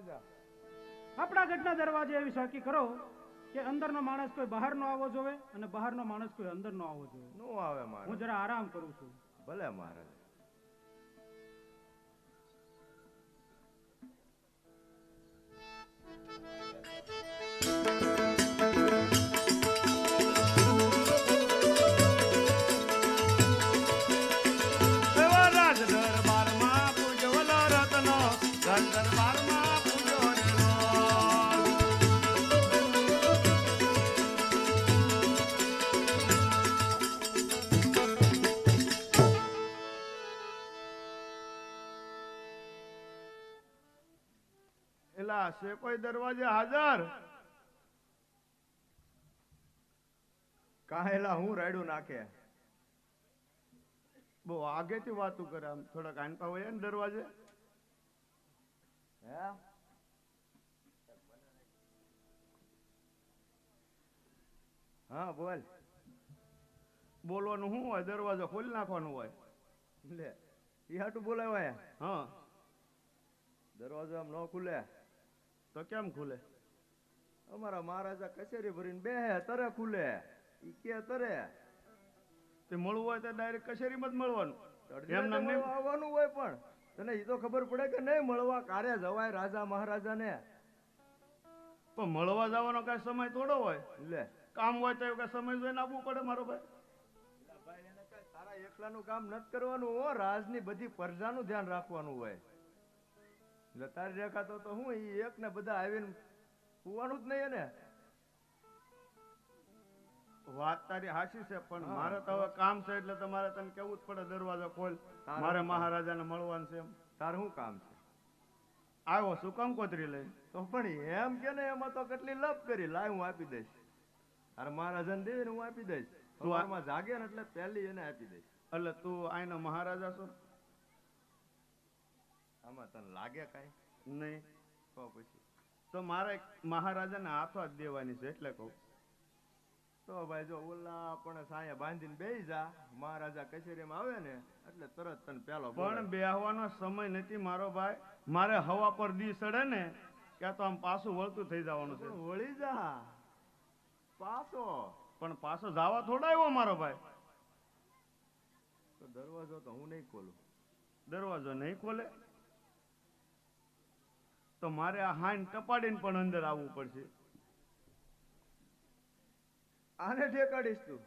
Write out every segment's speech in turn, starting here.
મહારાજા આપણા ગઢના દરવાજે એવી સાકી કરો કે અંદરનો માણસ કોઈ બહારનો આવવો જોઈએ અને બહારનો માણસ કોઈ અંદરનો આવવો જોઈએ. નો આવે મહારાજ. હું જરા આરામ કરું છું. ભલે મહારાજ. છે કોઈ દરવાજે હાજર? કાહેલા હું રાયડું નાખે બહુ આગેથી વાતું કરે. આમ થોડાક આનપા હોય ને દરવાજે. હે હા બોલ. બોલવાનું શું હોય? દરવાજો ખોલી નાખવાનું હોય. લે ઈ હાટું બોલાવાય. હા દરવાજો આમ ન ખુલે તો કેમ ખુલે? અમારા મહારાજા કચેરી ભરીને બેહે તરે ખુલે. ઈ કે તરે તે મળવું હોય તો ડાયરેક્ટ કચેરીમાં જ મળવાનું. એમ નામ આવવાનું હોય. પણ તને ઈ તો ખબર પડે કે નહીં મળવા કારે જવાય રાજા મહારાજા ને. પણ મળવા જવાનો કઈ સમય થોડો હોય. લે કામ હોય તો કઈ સમય જોઈને આવવું પડે મારો ભાઈ. ભાઈ એને કઈ તારા એકલાનું કામ નથી કરવાનું હો. રાજની બધી પ્રજાનું ધ્યાન રાખવાનું હોય. એટલે તારી રેખાતો તો હું ઈ એક ને બધા આવીને કુવાનું જ નહીં એને. વાત તારી હાચી છે પણ મારે તો હવે કામ છે એટલે તમારે તને કેવું જ પડે દરવાજો ખોલ. મારે મહારાજાને મળવાનું છે. એમ તાર શું કામ છે? આવ્યો શું કંકોત્રી લઈ? તો પણ એમ કે ને એમાં તો કેટલી લપ કરી. લાય હું આપી દઈશ. અરે મહારાજાને દેવી ને હું આપી દઈશ. સવારમાં જાગે ને એટલે પહેલી એને આપી દઈશ. એટલે તું આઈનો મહારાજા છો? આમાં તને લાગે કઈ નહીં તો પછી તો મારે મહારાજાને હાથો જ દેવાની છે એટલે કહું. તો ભાઈ જો ઓલા પણ સાયા બાંધીને બેહી જા. મહારાજા કચેરીમાં આવે ને એટલે તરત તને પેલો. પણ બેહવાનો સમય નથી મારો ભાઈ. મારે હવા પર દી સડે ને ક્યાં તો આમ પાછું વળતું થઈ જવાનું છે. વળી જા પાછો. પણ પાછો જવા થોડા આવ્યો મારો ભાઈ. તો દરવાજો તો હું નહીં ખોલું. દરવાજો નહીં ખોલે તો મારે આ હાઈન ટપાડીને પણ અંદર આવવું પડશે. આને ઠેકાડીશ તું?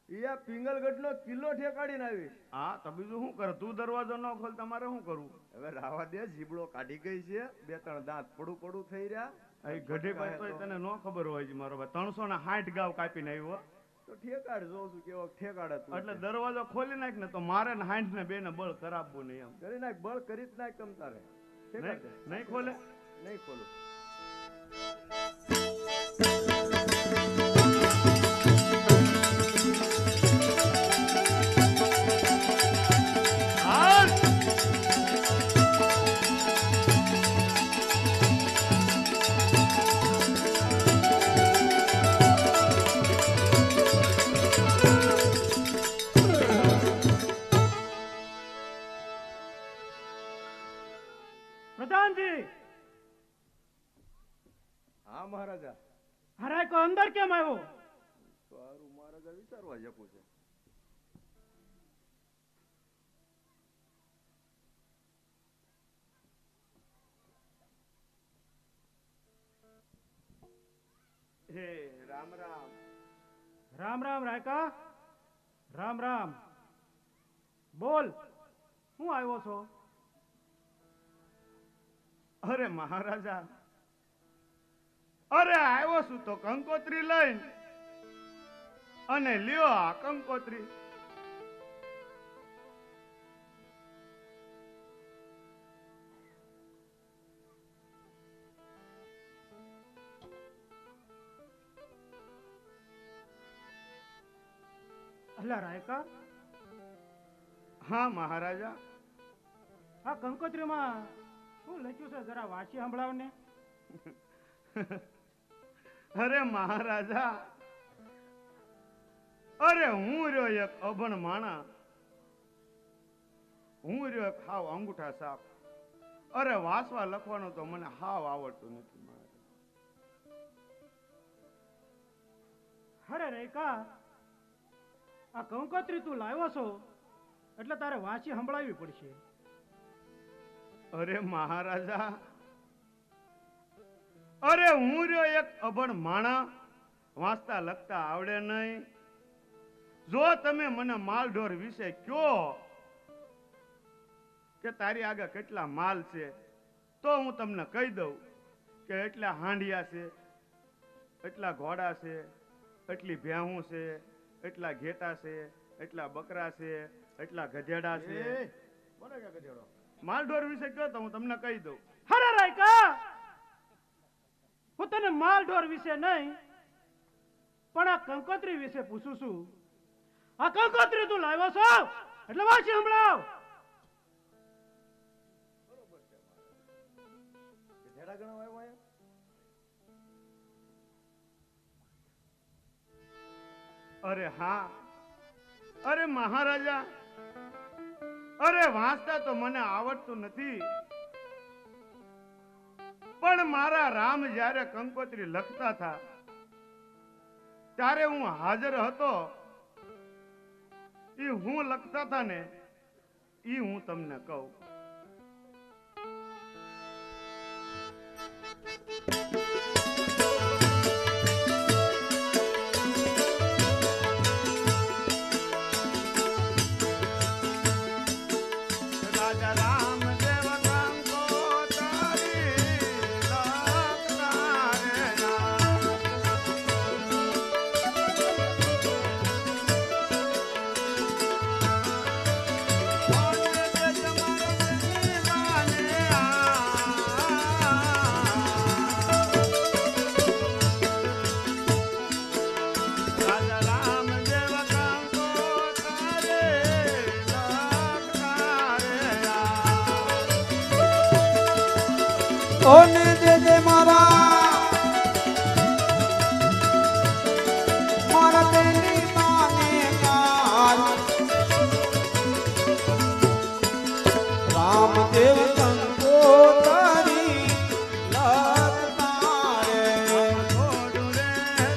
ઈ પિંગલગઢ નો કિલ્લો ઠેકાડીને આવીશ. હા તો બીજું શું કરે? તું દરવાજો ન ખોલ તમારે શું કરવું? હવે રાવા દે. જીબડો કાઢી ગઈ છે. બે ત્રણ દાંત પડું થઈ રહ્યા. અહીં ગઢે ભાઈ તો તને ન ખબર હોય છે મારો ભાઈ. 360 ગાવ કાપીને આવ્યો. તો ઠેકાડ જોઉં છું કેવો ઠેકાડે તું. એટલે દરવાજો ખોલી નાખ ને તો મારે ને 60 ને બે ને બળ કરાવવું નહીં. એમ કરી નાખ. બળ કરી જ નાખ તમ તારે. નહીં ખોલે? નહીં ખોલું. પ્રધાનજી. હા મહારાજા. હરાય કો અંદર કેમ આવ્યો? સારું મહારાજા વિચારવા જપું છે. હે રામ રામ. રામ રામ રાયકા. રામ રામ. બોલ હું આવ્યો છો? અરે મહારાજા, અરે આવ્યો છું તો કંકોત્રી લઈને. અને લ્યો આ કંકોત્રી. અલ્લા રાયકા. હા મહારાજા. આ કંકોત્રીમાં શું લખ્યું છે? જરા વાંચી સંભળાવ ને. અરે મહારાજા, અરે હું રહ્યો એક અભણ માણા. હું રહ્યો એક હાવ અંગૂઠા સાપ. અરે વાંચવા લખવાનું તો મને હાવ આવડતું નથી મહારાજ. અરે રેકા, આ કંકોત્રી તું લાવ્યો છો એટલે તારે વાંચી સંભળાવવી પડશે. અરે મહારાજા, અરે હું રહ્યો એક અભણ માણા, વાંચતા લખતા આવડે નહીં. જો તમે મને માલઢોર વિશે કયો કે તારી આગળ કેટલા માલ છે તો હું તમને કહી દઉં કે એટલા હાંડિયા છે, એટલા ઘોડા છે, એટલી ભેહું છે, એટલા ઘેટા છે, એટલા બકરા છે, એટલા ગધેડા છે. માલઢોર વિશે કયો તો હું તમને કહી દઉં. અરે રેકા, હું તને માલઢોર વિશે નહીં પણ આ કંકોત્રી વિશે પૂછું છું. આ કંકોત્રી તું લાવ્યો છો એટલે વાંચી સંભળાવ. અરે હા, અરે મહારાજા, અરે વાંચતા તો મને આવડતું નથી, પણ મારા રામ જ્યારે કંકોત્રી લખતા હતા ત્યારે હું હાજર હતો. એ હું લખતા હતા ને એ હું તમને કહું. રાજા રામ દેવ કંકોત્રી લખતા રે ઓને દેજે મારા મારા તેની માને કાલ રામદેવ કંકોત્રી લખતા રે. થોડું રે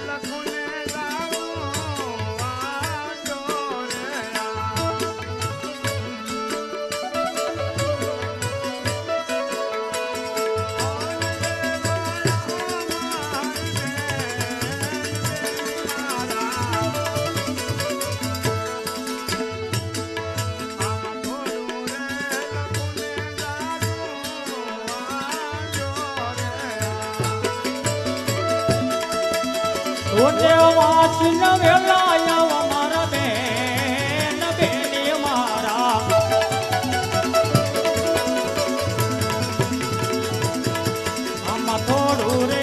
લખું ને ગાવું વાંચો રે ઓને વાંચી ન વેલાયા મારા બેન બેની મારા આમાં થોડું રે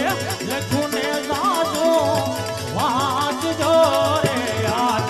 લખું ને જાજો વાંચજો રે યાર.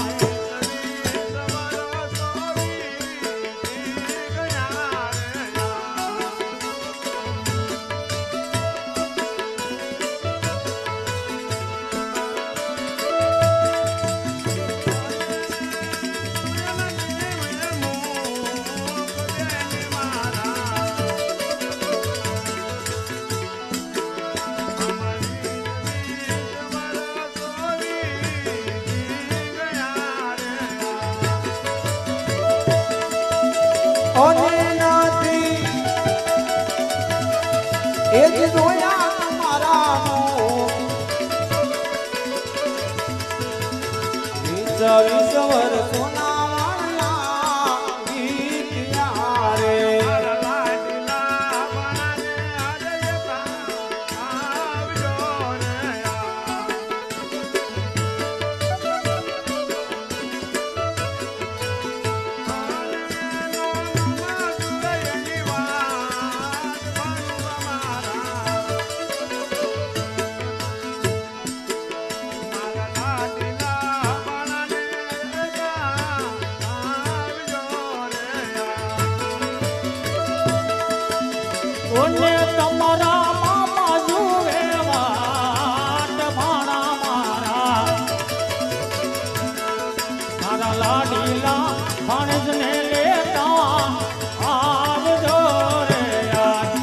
ઓને નથી એ જ જોયા મારા વીસ વર્ષોના વાળા ગીત્યા રે. ઓને તમારા મામા જુએ વાટ ભાણા મારા મારા લાડીલા ભાણેજને લેતા આવજો રે યાર.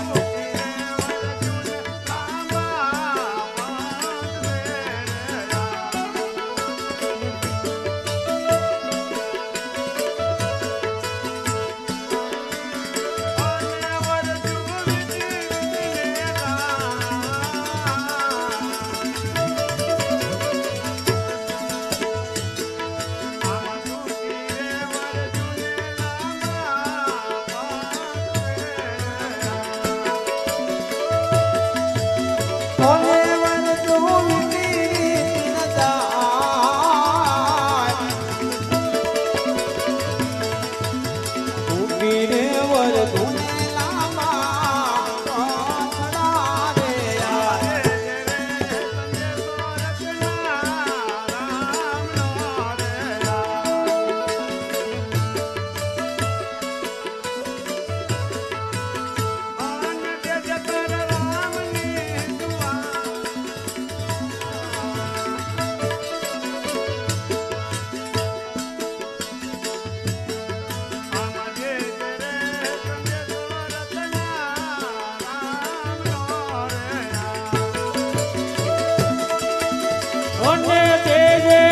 અને દેજે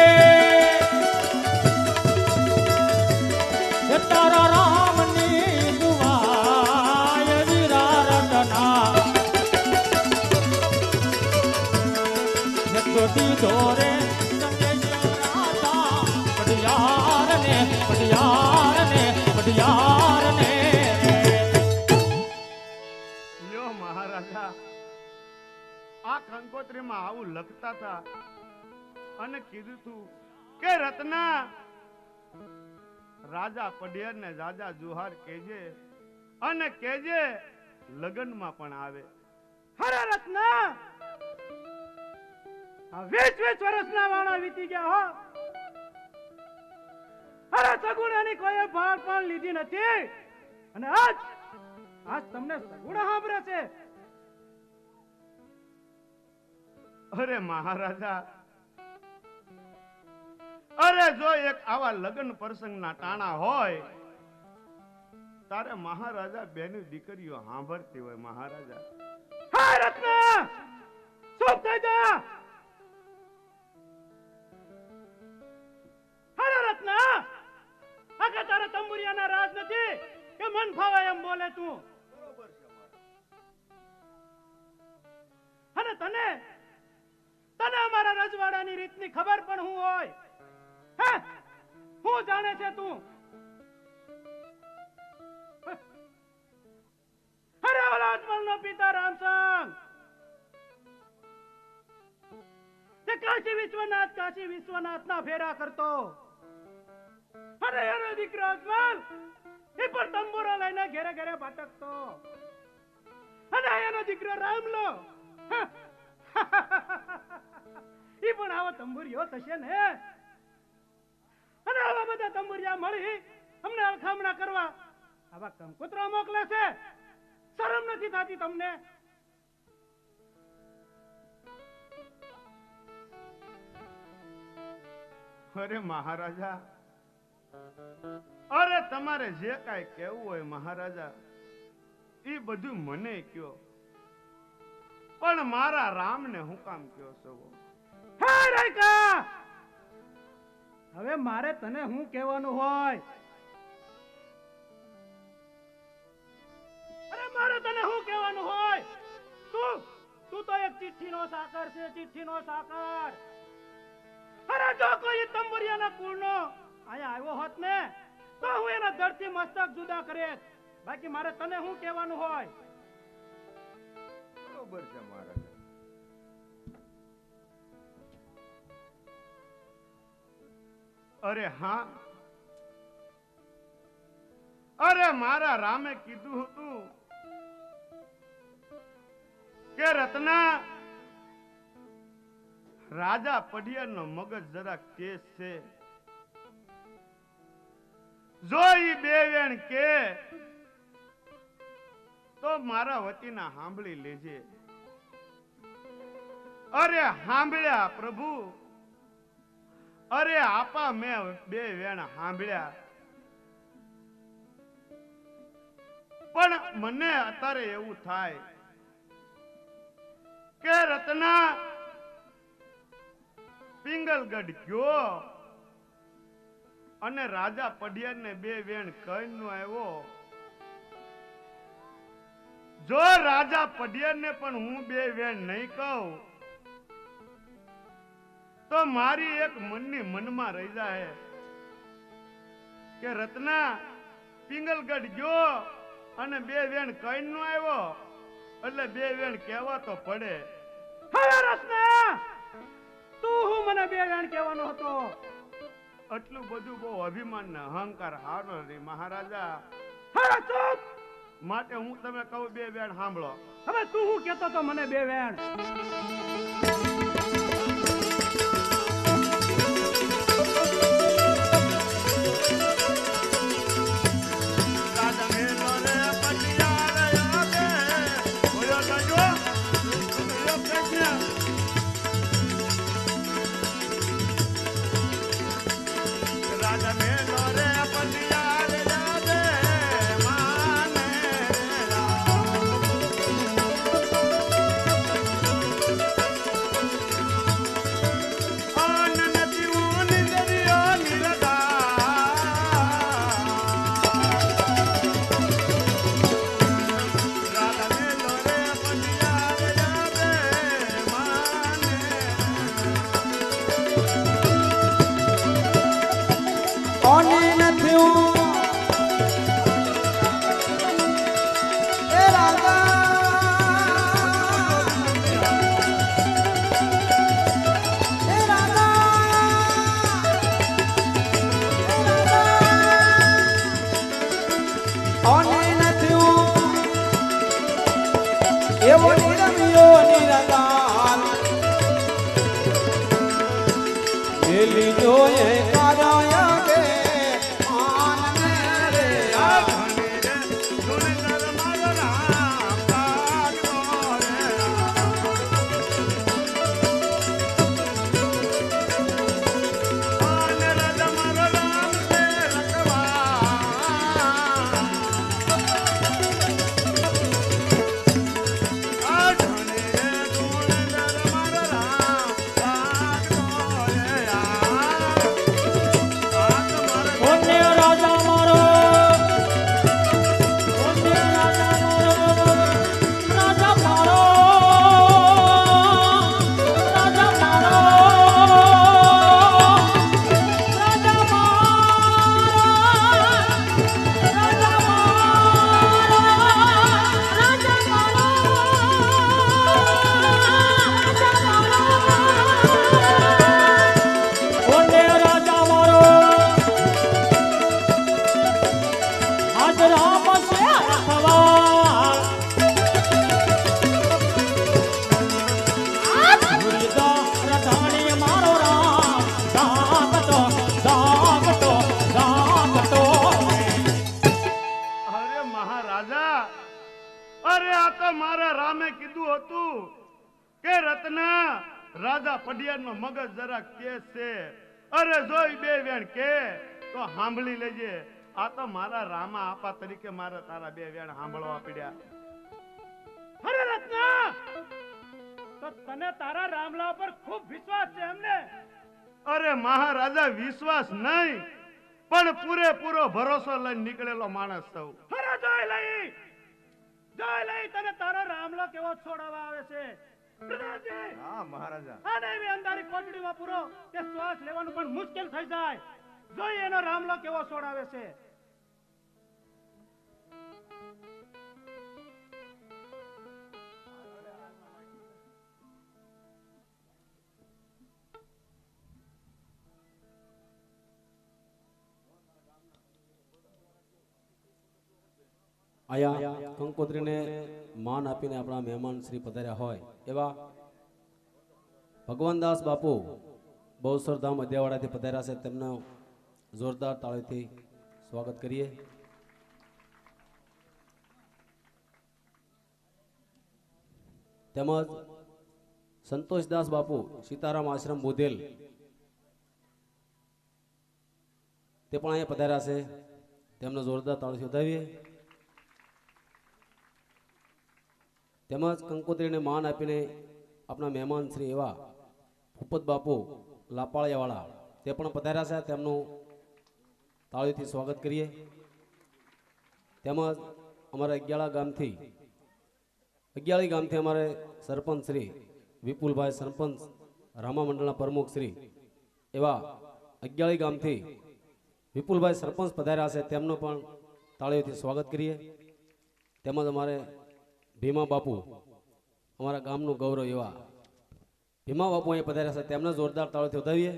એ તારા રામની દુઆય વિરારટના એ તો દીધો રે સંદેશો રાજા પટિયાર ને પટિયાર ને પટિયાર ને લ્યો મહારાજા, આ કંકોત્રીમાં આવું લખતા હતા અને કીધું તું કે રત્ના રાજા પડિયાર ને રાજા જુહાર કેજે અને કેજે લગનમાં પણ આવે. હરે રત્ના આ 20 વર્ષના વાળા વીતી ગયા હો. અરે સગુણાની કોઈ ભાળ પણ લીધી નથી અને આજ તમને સગુણા સાંભળે છે. અરે મહારાજા, અરે જો એક આવા લગ્ન પ્રસંગના ટાણા હોય તારે મહારાજા બેની દીકરીઓ સાંભળતી હોય. મહારાજા હા રત્ના ચૂપ થઈ જા. હરે રત્ના આખે તારા તંબુરિયાના રાજ નથી કે મન ફાવે એમ બોલે તું. અને તને અમારા રજવાડાની રીતની ખબર પણ હું હોય હે? હું જાણે છે તું? અરે ઓલા અજમલનો પિતા રામસંગ તે કાશી વિશ્વનાથના ફેરા કરતો અને એનો દીકરો અજમલ એ પણ તંબુરો લઈને ઘેરે ઘેરે ભટકતો અને એનો દીકરો રામલો ઈ પણ આવો તંબુરિયો થશે ને. અને આવા બધા તંબુરિયા મળી અમને અલખામણા કરવા આવા કંકોત્રા મોકલે છે. શરમ નથી થતી તમને? અરે મહારાજા, અરે તમારે જે કાંઈ કહેવું હોય મહારાજા એ બધું મને કયો, પણ મારા રામને હું કામ કયો છો? હે રાયકા, હવે મારે તને શું કહેવાનું હોય? અરે મારે તને શું કહેવાનું હોય? તું તો એક ચિઠ્ઠીનો સાકર છે, ચિઠ્ઠીનો સાકર. અરે જો કોઈ તંબુરિયાના કુળનો અહીંયા આવ્યો હોત ને તો હું એના ધરતી મસ્તક જુદા કરે. બાકી મારે તને શું કહેવાનું હોય? બરોબર છે મહારાજા. અરે હા, અરે મારા રામે કીધું હતું કે રત્ના રાજા પડિયારનો મગજ જરાક તેજ છે. જો ઈ બે વેણ કે તો મારા વતીના સાંભળી લેજે. અરે સાંભળ્યા પ્રભુ, અરે આપા મેં બે વેણ સાંભળ્યા, પણ મને અત્યારે એવું થાય કે રત્ના પિંગલગઢ ગયો અને રાજા પડિયાર ને બે વેણ કઈ નો આવ્યો. જો રાજા પડિયાર ને પણ હું બે વેણ નહીં કહું તો મારી એક મનની મનમાં રહી જાય કે રત્ના પિંગલગઢ ગયો અને બે વેણ કઈ નો આવ્યો એટલે બે વેણ કહેવા તો પડે. હવે રત્ના તું હું મને બે વેણ કહેવાનો હતો? આટલું બધું બહુ અભિમાન ને અહંકાર હારો રે મહારાજા. હવે ચૂપ. માટે હું તમે કહું બે વેણ સાંભળો. હવે તું હું કહેતો તો મને બે વેણ? રત્ના રાજા પડિયારનો મગજ જરાક તેજ છે. અરે જોઈ બે વેણ કે તો સાંભળી લેજે. આ તો મારા રામા આપા તરીકે મારે તારા બે વેણ સાંભળવા પડ્યા. અરે રત્ના, તો તને તારા રામલા પર ખૂબ વિશ્વાસ છે એમને? અરે મહારાજા, વિશ્વાસ નહીં પણ પૂરેપૂરો ભરોસો લઈને નીકળેલો માણસ છું. અરે જોઈ લઈ તને તારા રામલો કેવો છોડાવવા આવે છે. પ્રધાનજી, હા મહારાજા. આને એવી અંધારી કોટડીમાં પૂરો કે શ્વાસ લેવાનું પણ મુશ્કેલ થઈ જાય. જોઈ એનો રામલો કેવો છોડાવે છે. આયા કંકોત્રીને માન આપીને આપણા મહેમાન શ્રી પધાર્યા હોય એવા ભગવાનદાસ બાપુ બહુસરધામ અધ્યાવાડાથી પધાર્યા છે. તેમનો જોરદાર તાળીથી સ્વાગત કરીએ. તેમજ સંતોષદાસ બાપુ સીતારામ આશ્રમ બોધેલ તે પણ અહીંયા પધાર્યા છે. તેમનો જોરદાર તાળીથી વધાવીએ. તેમજ કંકોત્રીને માન આપીને આપણા મહેમાન શ્રી એવા ભૂપત બાપુ લાપાળિયાવાળા તે પણ પધાર્યા છે. તેમનું તાળીથી સ્વાગત કરીએ. તેમજ અમારા અગિયાળી ગામથી અમારે સરપંચ શ્રી વિપુલભાઈ, સરપંચ રામા મંડળના પ્રમુખ શ્રી એવા અગિયાળી ગામથી વિપુલભાઈ સરપંચ પધાર્યા છે. તેમનું પણ તાળીઓથી સ્વાગત કરીએ. તેમજ અમારે ભીમા બાપુ અમારા ગામનું ગૌરવ એવા ભીમા બાપુ અહીંયા પધાર્યા છે. તેમને જોરદાર તાળીઓથી વધાવીએ.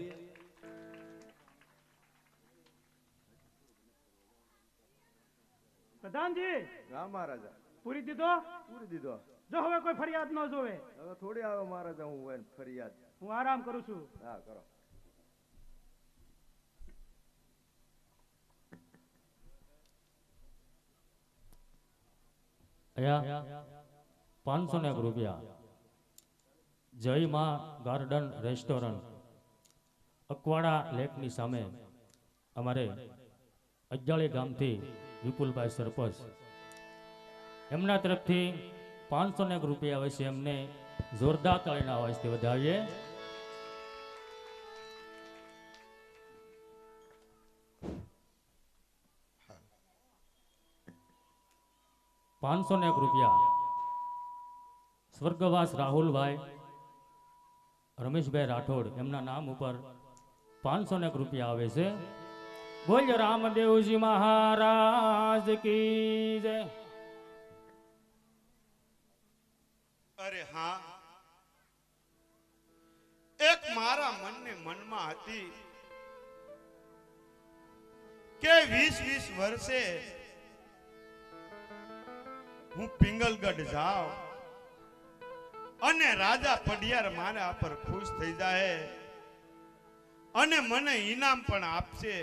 પ્રધાનજી, હા મહારાજા. પૂરી દીધો? પૂરી દીધો. જો હવે કોઈ ફરિયાદ ન જોવે. હવે થોડી આવે મહારાજા, હું હોય ફરિયાદ. હું આરામ કરું છું. હા કરો. અહીંયા 501 રૂપિયા જય માં ગાર્ડન રેસ્ટોરન્ટ અકવાડા લેકની સામે અમારે અગિયાળી ગામથી વિપુલભાઈ સરપંચ એમના તરફથી 501 રૂપિયા આવે છે. એમને જોરદાર તાળીના અવાજથી વધાવીએ. ₹501 રૂપિયા સ્વર્ગવાસ રાહુલભાઈ રમેશભાઈ રાઠોડ એમના નામ ઉપર 501 રૂપિયા આવે છે. બોલ રામદેવજી મહારાજ કી જય. અરે હા, એક મારા મનને મનમાં હતી કે 20-20 વર્ષે હું પિંગલગઢ જાઉં અને રાજા પડિયાર મારા પર ખુશ થઈ જાય અને મને ઇનામ પણ આપશે.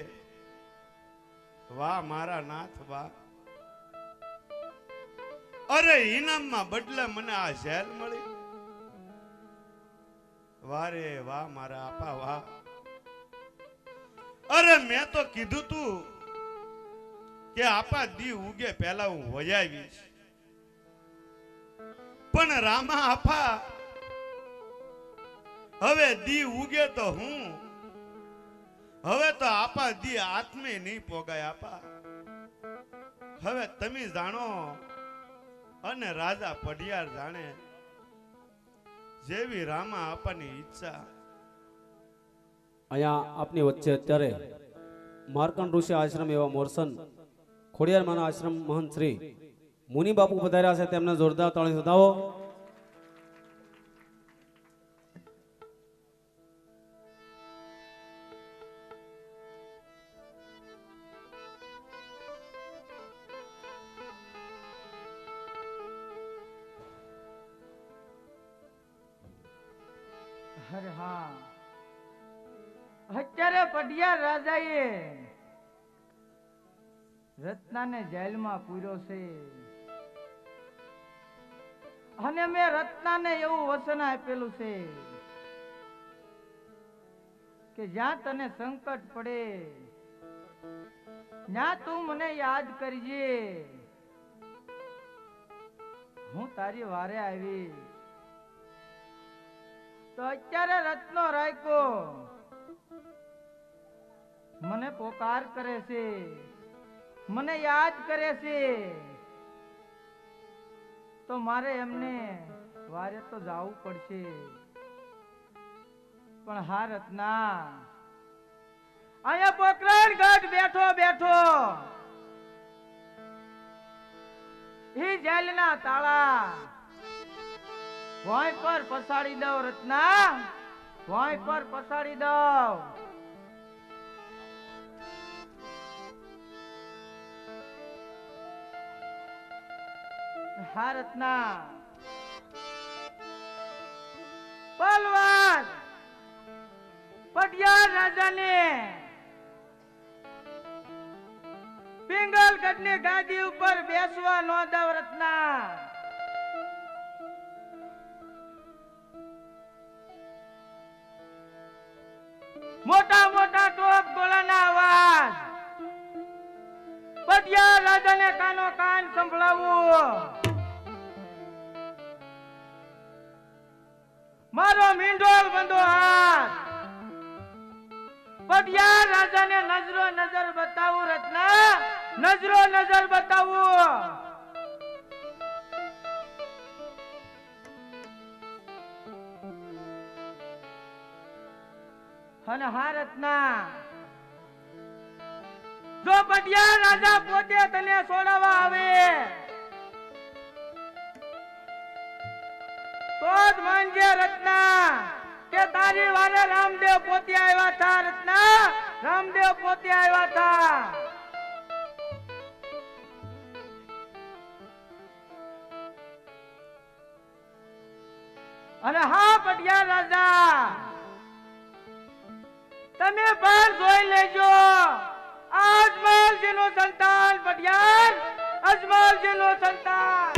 વાહ મારા નાથ વાહ. અરે ઇનામમાં બદલે મને આ જેલ મળી. વારે વાહ મારા આપા વાહ. અરે મેં તો કીધું તું કે આપા દી ઉગે પહેલા હું વજાવીશ, પણ રામા આપા હવે દી ઉગે તો હું હવે તો આપા દી આત્મે નહીં પોગાય. આપા હવે તમે જાણો અને રાજા પડિયાર જાણે જેવી રામા આપવાની ઈચ્છા. અહીંયા આપની વચ્ચે અત્યારે માર્કંડ ઋષિ આશ્રમ એવા મોરસન ખોડિયારમાંના આશ્રમ મહંત શ્રી મુનિ બાપુ પધાર્યા છે. તેમને જોરદાર તાળી વધાવો. અરે હા, અત્યારે પડિયાર રાજાએ રત્નાને જેલમાં પૂર્યો છે. અને મેં રત્નાને એવું વચન આપેલું છે કે જ્યાં તને સંકટ પડે ત્યાં તું મને યાદ કરજે, હું તારી વારે આવીશ. તો અત્યારે રત્નો રાખ્યો મને પોકાર કરે છે, મને યાદ કરે છે, તો મારે એમને વારે તો જવું પડશે. પણ હા રત્ના, અહીંયા પોકરણ ગઢ બેઠો બેઠો ઈ જેલના તાળા ભોંય પર પસાડી દઉં રત્ના, ભોંય પર પસાડી દઉં. હા રત્ના, પલવાન પટિયાર રાજાને પિંગલગઢની ગાદી ઉપર બેસવા ન દઉં રત્ના. મોટા મોટા ટોપ ગોળાના અવાજ પટિયાર રાજાને કાનો કાન સંભળાવું. મારો મીંડોળ બંધો હાથ પટિયાર રાજાને નજરો નજર બતાવું રત્ના, નજરો નજર બતાવું. અને હા રત્ના, જો પટિયાર રાજા પોતે તને છોડાવવા આવે તો જ માનજે રત્ના કે તારી વારે રામદેવ પોતે આવ્યા હતા. રત્ના, રામદેવ પોતે આવ્યા હતા. અને હા પટિયાર રાજા, તમે પણ જોઈ લેજો અજમલજી નું સંતાન પટિયાર, અજમલજી નું સંતાન.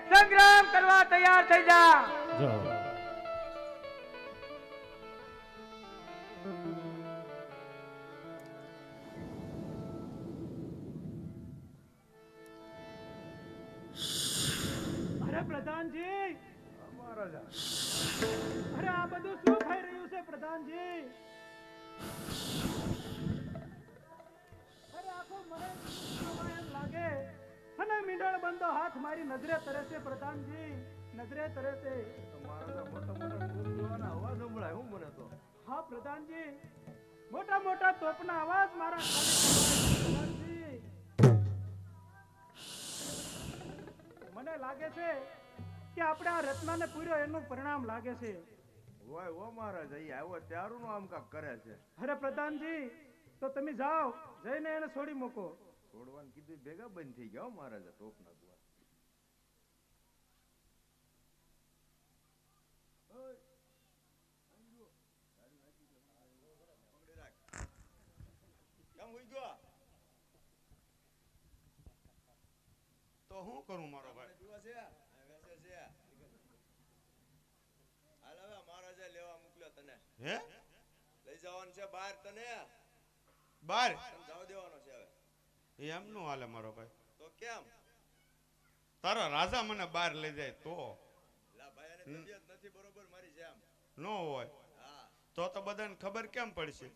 સંગ્રામ કરવા તૈયાર થઈ જા. અરે પ્રધાનજી, મહારાજા, અરે આ બધું શું થઈ રહ્યું છે પ્રધાનજી? અરે આખો મને એમ લાગે અને મીંડળ બંધો હાથ મારી નજરે તરે છે પ્રધાનજી, નજરે તરે છે. મહારાજા મોટા મોટા ટોપ જોવાના અવાજ સંભળાય હું મને તો. હા પ્રધાનજી, મોટા મોટા તોપના અવાજ મારા કાને સંભળાય છે પ્રધાનજી. મને લાગે છે કે આપણે આ રત્નાને પૂર્યો એનું પરિણામ લાગે છે. હોય ઓ મહારાજ અહીં આવ્યો ત્યારું નું આમ કાક કરે છે. અરે પ્રધાનજી, તો તમે જાઓ, જઈને એને છોડી મૂકો. છોડવાનું કીધું ભેગા બંધ થઈ ગયા હો મહારાજ ટોપના દ્વાર. કેમ હોઈ ગયો? તો હું કરું મારો ભાઈ? દિવસ છે વેસે છે. હાલ હવે મહારાજે લેવા મોકલ્યો તને. હે લઈ જવાનું છે બહાર તને. બાર તને જવા દેવાનો છે હવે. એમ નું હાલે મારો ભાઈ? તો કેમ? તારો રાજા મને બહાર લઈ જાય તો લા ભાઈ આની તબિયત નથી બરોબર મારી જેમ. ન હોય હા તો બધાને ખબર કેમ પડશે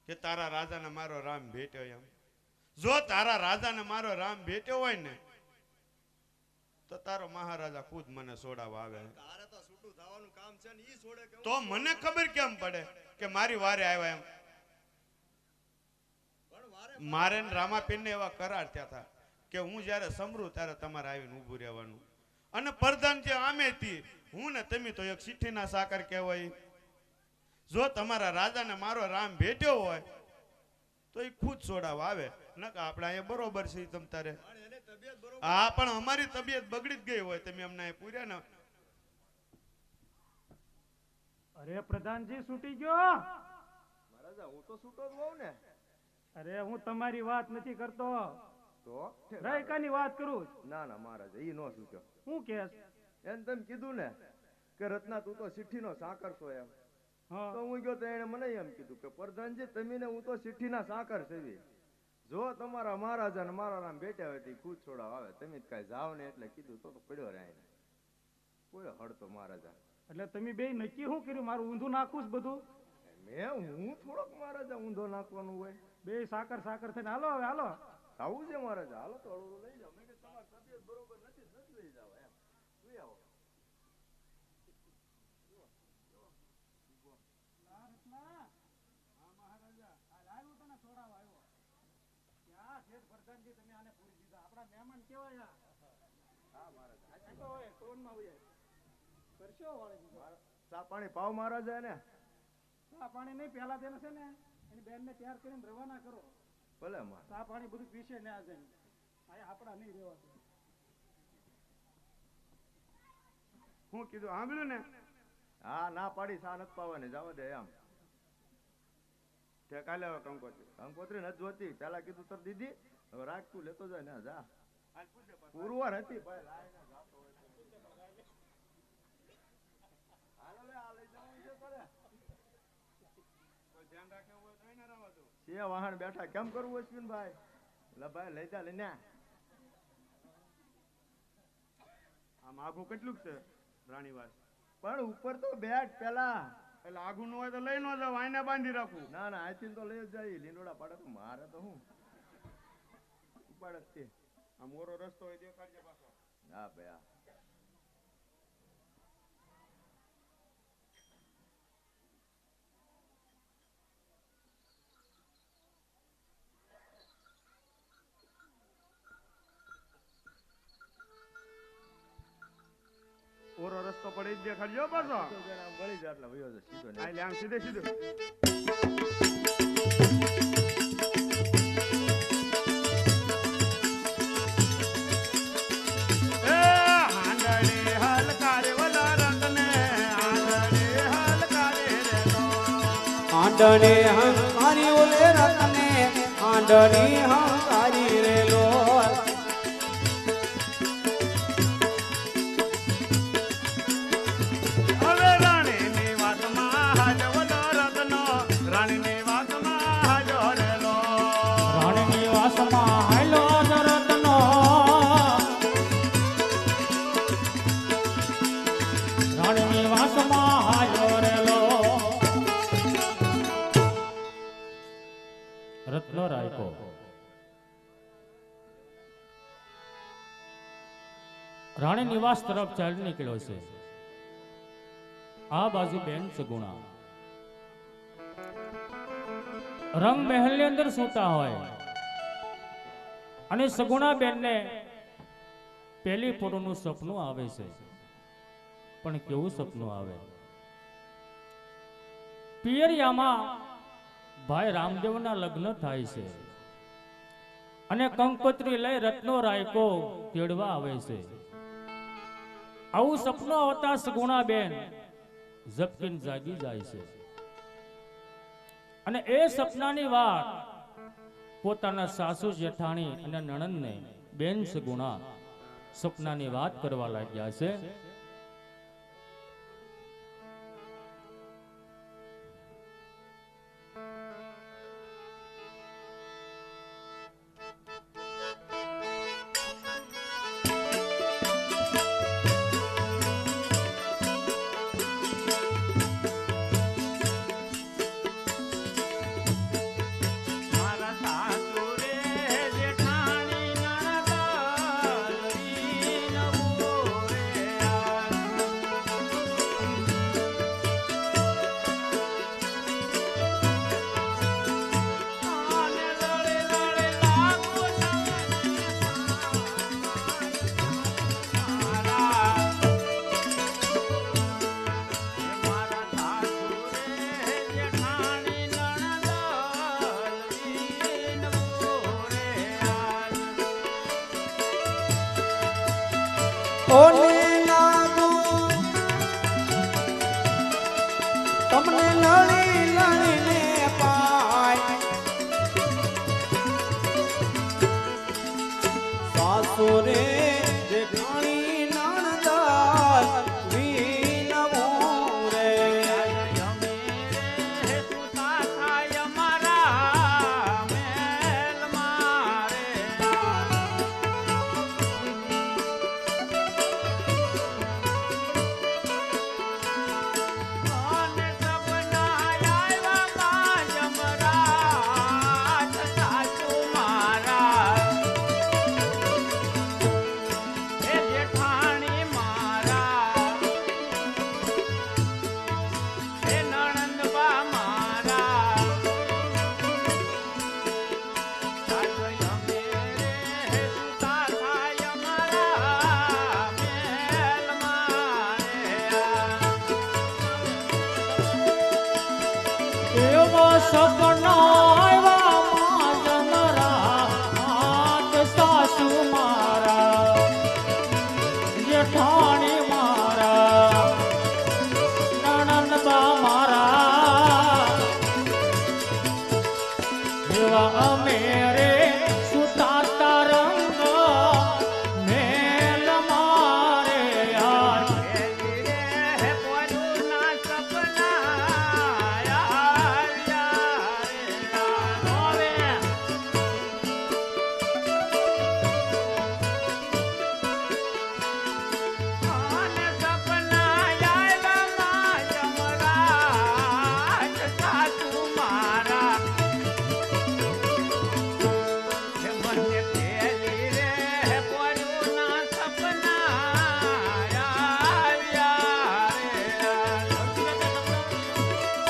કે તારા રાજાને મારો રામ ભેટ્યો એમ? જો તારા રાજાને મારો રામ ભેટ્યો હોય ને તો તારો મહારાજા ખુદ મને છોડાવવા આવે. તારે તો છૂટું થવાનું કામ છે ને ઈ છોડે કે તો મને ખબર કેમ પડે કે મારી વારે આવ્યા એમ? પણ વારે મારે ને રામાપીરને એવા કરાર થયા હતા કે હું જ્યારે સમરું ત્યારે તમારે આવીને ઊભું રહેવાનું. અને પ્રધાન જે આમેથી હું ને તમે તો એક ચિઠ્ઠીના સાકર કહેવાય. જો તમારા રાજાને મારો રામ ભેટ્યો હોય તો એ ખુદ છોડાવવા આવે. નકા આપણે અહીંયા બરોબર છે તમ તારે. પણ એની તબિયત બરોબર. હા પણ અમારી તબિયત બગડી જ ગઈ હોય તમે અમને અહીંયા પૂર્યા ને. અરે પ્રધાનજી, છૂટી ગયો. મહારાજા હું તો છૂટો જ હોઉં ને. અરે હું તમારી વાત નથી કરતો, તો રાયકાની વાત કરું છું. ના ના મહારાજ ઈ નો છૂટ્યો. હું કેસ? એમ તમે કીધું ને કે રત્ના તું તો ચિઠ્ઠીનો સાકર છો એમ. હા, તો હું ગયો તો એને મને એમ કીધું કે પ્રધાનજી તમે ને હું તો ચિઠ્ઠીના સાકર છે. જો તમારા મહારાજા ને મારા નામ બેઠા હોય તો ખુદ છોડાવ આવે. તમે જ કાંઈ જાવ ને એટલે કીધું તો પડ્યો રહે ને કોઈ હળતો મહારાજા. એટલે તમે બે નક્કી શું કર્યું? મારું ઊંધું નાખવું જ બધું? હું થોડોક મહારાજા ઊંધો નાખવાનું હોય. બે સાકર સાકર થઈને હાલો હવે હાલો. આવું છે મહારાજા. હાલો તો હળવું લઈ જાઓ. મેં કીધું તમારી તબિયત બરોબર નથી નથી લઈ જાવ એમ. લઈ આવો. ચા પાણી પાવ મહારાજા ને. ચા પાણી નહીં, પેલા તેને છે ને એની બેન ને તૈયાર કરીને રવાના કરો. ભલે માં. ચા પાણી બધું પીશે ને આ જઈને. આ આપડા નહીં રહેવાતું. હું કીધું સાંભળ્યું ને? હા ના પાડી સા નથી પાવાની જવા દે એમ. તે કાલે હવે કંકોત્રી નથી જોતી. પેલા કીધું તર દીદી હવે રાખ તું લેતો જાય ને જા. પૂરવા નથી ભાઈ. લાય ને જાતો હોય તો. હાલો લે આ લઈ જવાનું છે તારે. કોઈ ધ્યાન રાખે હોય તો એને રહેવા દો. છે વાહન બેઠા કેમ કરવું અશ્વિનભાઈ? લે ભાઈ લઈ જા લઈને. આમ આઘું કેટલું છે રાણીવાસ? પણ ઉપર તો બેઠ પેલા. એટલે આઘું ન હોય તો લઈ ન જાવ, આઈને બાંધી રાખું. ના ના આથી તો લઈ જ જાય. લીંડોડા પાડે તો મારે તો હું ઉપાડ જ તે. આ મોરો રસ્તો હોય દેખાડજે પાછો. હા ભાઈ હા. ઓરો રસ્તો પડી જ દેખાડજો પાછો. ગળી જાય એટલે વયો જાય સીધો ને. એટલે આમ સીધે સીધું. એ હાંડળે હલકારે વલા રતને, હાંડળે હલકારે રે લો. આંડણે હંકારી ઓલે રતને આંડણી હંકારી રેલો હવે રાણીની વાતમાં હાજો વલો રત્નો, રાણીની વાતમાં હાજો રેલો. રાણીની વાસમાં હાલો રત્નો, રાણીની વાસમાં હાલો રેલો. રત્નો રાયકો રાણી નિવાસ તરફ ચાલી નીકળ્યો છે. આ બાજુ બેન સગુણા રંગ મહેલ ની અંદર સૂતા હોય અને સગુણા બેન ને પહેલી પોરોનું સપનું આવે છે, પણ કેવું સપનું આવે? પિયરિયામાં ભાઈ રામદેવના લગ્ન થાય છે અને કંકોત્રી લઈ રત્નો રાયકો તેડવા આવે છે. આવું સપનું આવતા સગુણાબેન ઝપકીને જાગી જાય છે અને એ સપનાની વાત પોતાના સાસુ જેઠાણી અને નણંદને બેન સગુણા સપનાની વાત કરવા લાગ્યા છે. તમને લડી લડીને પાય સાસુરે જેઠાણી નણદાલ વિનવું રે સપના આવ્યા મારા હાથ સાસુ મારા જેઠાણી મારા નણંદબા મારા એવા અમે રે સુતાતા રંગ મેલ મારે યાર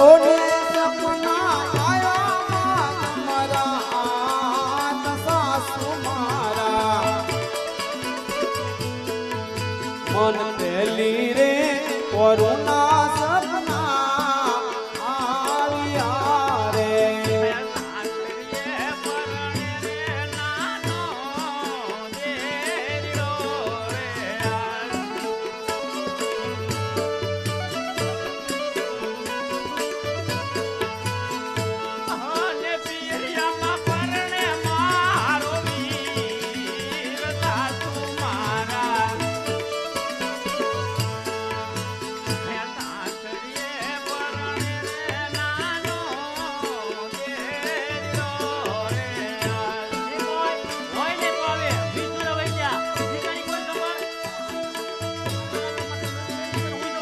ઓને સપના આયા મારા હાથ સાસુ મારા મન પેલી રે કરુણા સપના આવ્યા રે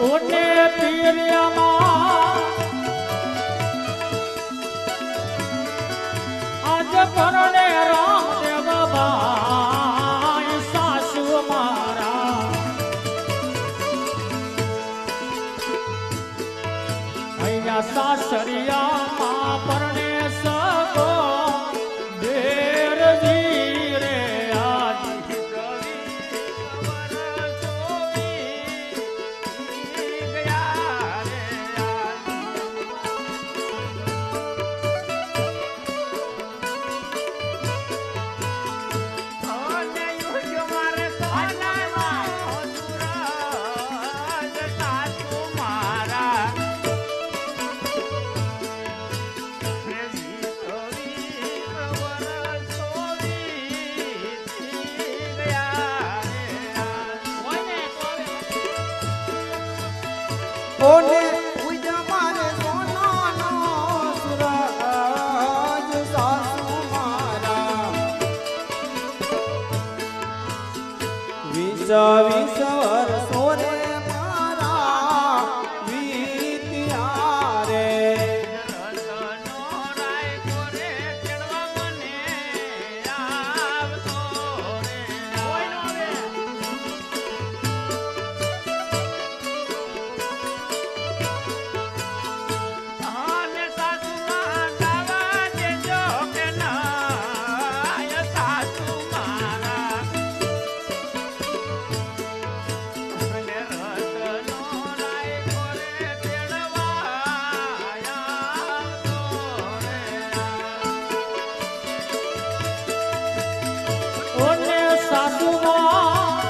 ઓને પિયરિયામાં આજ પરણે રામદેવ બાઈ સાસુ મારા અહીંયા સાસરિયામાં પરણે સગો દેરજી રે આજ વીસ વર્ષો રે મારા વીત્યા રે ઓને સાસુમાં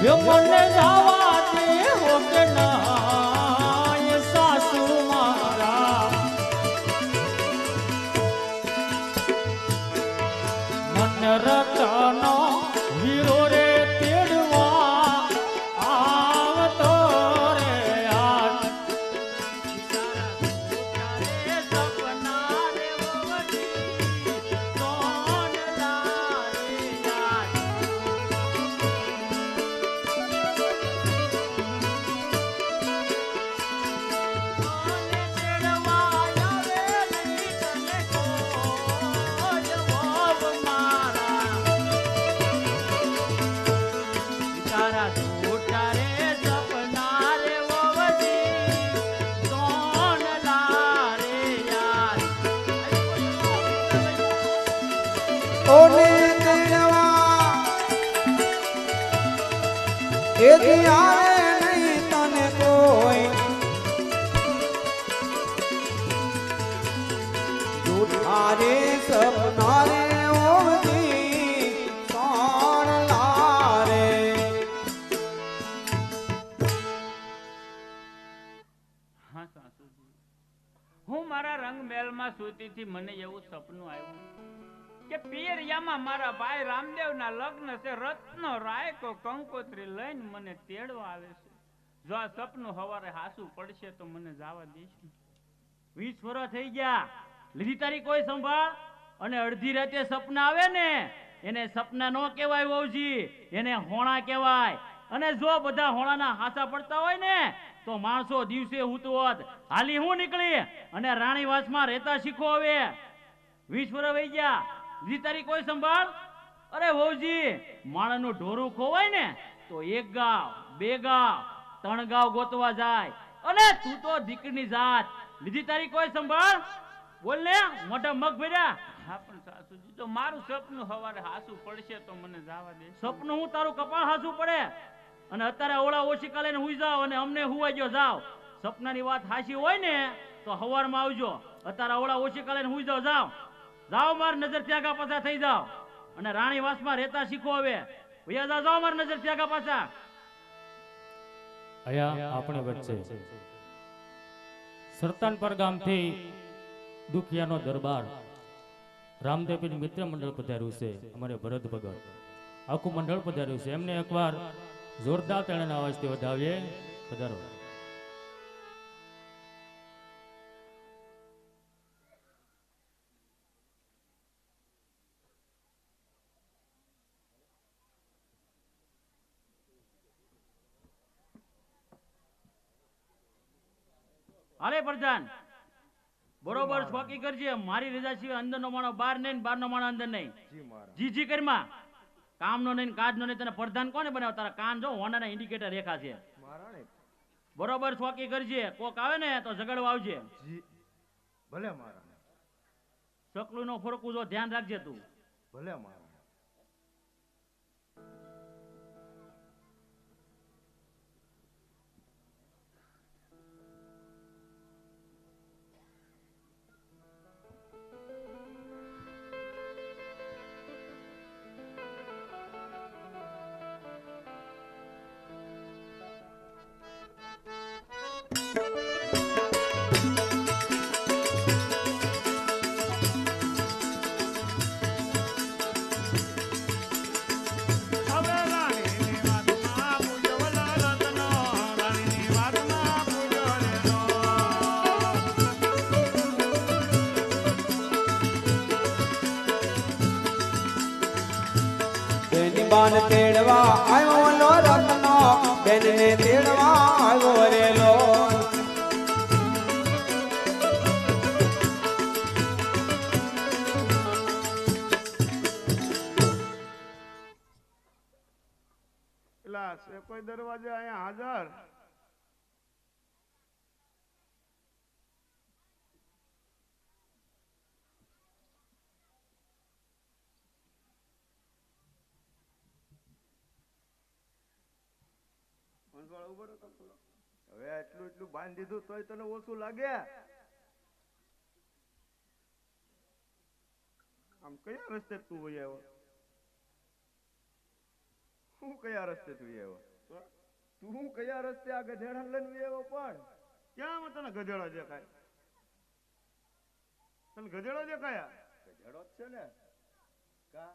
યો મને જવા દે હો કે ના એ સાસુ મારા મને રતનો વીરો રે તેડવા આવતો રે યાર ઓને તેડવા એથી આવે નહીં તને કોઈ જૂઠા રે સપના રે ઓવતી સોણલા રે હા સાસુજી, હું મારા રંગ મહેલમાં સૂતી થી મને એવું સપનું આવ્યું કે પિયરિયામાં મારા ભાઈ રામદેવના લગ્ન છે. રત્નો રાયકો કંકોત્રી લઈને મને તેડવા આવે છે. જો આ સપનું હવારે હાસું પડશે તો મને જવા દેશું. 20 વર્ષ થઈ ગયા, લીધી તારી કોઈ સંભાળ? અને અડધી રાતે સપના આવે ને એને સપના નો કહેવાય વહુજી, એને હોણા કહેવાય. અને જો બધા હોણાના હાસા પડતા હોય ને તો માણસો દિવસે હૂતું હોત. હાલી હું નીકળી અને રાણીવાસમાં રહેતા શીખો. હવે 20 વર્ષ વહી ગયા, લીધી તારી કોઈ સંભાળ? અરે વહુજી, માણસનું ઢોરું ખોવાય ને તો 1 ગાવ 2 ગાવ 3 ગાવ ગોતવા જાય. અને તું તો દીકરીની જાત, લીધી તારી કોઈ સંભાળ? બોલ ને, મોઢા મગ ભર્યા. હા પણ સાસુજી, તો મારું સપનું હવારે હાસું પડશે તો મને જવા દે. સપનું હું તારું કપાળ હાસું પડે? અને અત્યારે ઓળા ઓશિકા લઈને હુઈ જાવ અને અમને હુવાઈ ગયો જાવ. સપનાની વાત હાસી હોય ને તો હવારમાં આવજો. અત્યારે ઓળા ઓશિકા લઈને હુઈ જાવ. જાવ જાવ, માર નજર ત્યાગા પાછા થઈ જાવ અને રાણીવાસમાં રહેતા શીખો. હવે ભૈયા જાવ, જાવ માર નજર ત્યાગા પાછા. અહીંયા આપણે વચ્ચે સરતાનપર ગામથી દુખિયાનો દરબાર રામદેવપીર મિત્ર મંડળ પધાર્યું છે. અમારે ભરત ભગત આખું મંડળ પધાર્યું છે. એમને એકવાર જોરદાર તાળીના અવાજથી વધાવીએ. પધારો. હાલે પ્રધાન, બરોબર છોકી કરજે. મારી રજા સિવાય અંદર નો માણો બહાર નહીં, બહાર નો માણો અંદર નહીં. જી જી કરમાં કામ નો નહીં, કાજ નો નહીં. તને પ્રધાન કોને બનાવ? તારા કાન જો હોનાના ઇન્ડિકેટર રેખા છે. બરોબર છોકી કરજે. કોક આવે ને તો ઝઘડવા આવજે. ભલે મારા સકલું નો ફરકું જો ધ્યાન રાખજે તું. ભલે મારા બેનબાન તેડવા આવ્યો લો રત્નો બેનને તેડવા આવ્યો રેલો એલા છે કોઈ દરવાજે અહીંયા હાજર? હવે એટલું એટલું બાંધી દીધું તોય તને ઓછું લાગે? આમ કયા રસ્તે તું વહી આવ્યો? હું કયા રસ્તે તું આવ્યો? તું કયા રસ્તે આ ગધેડા લઈને વહી આવ્યો? પણ ક્યાં તને ગધેડો દેખાય? તને ગધેડો દેખાયા? ગધેડો જ છે ને કા?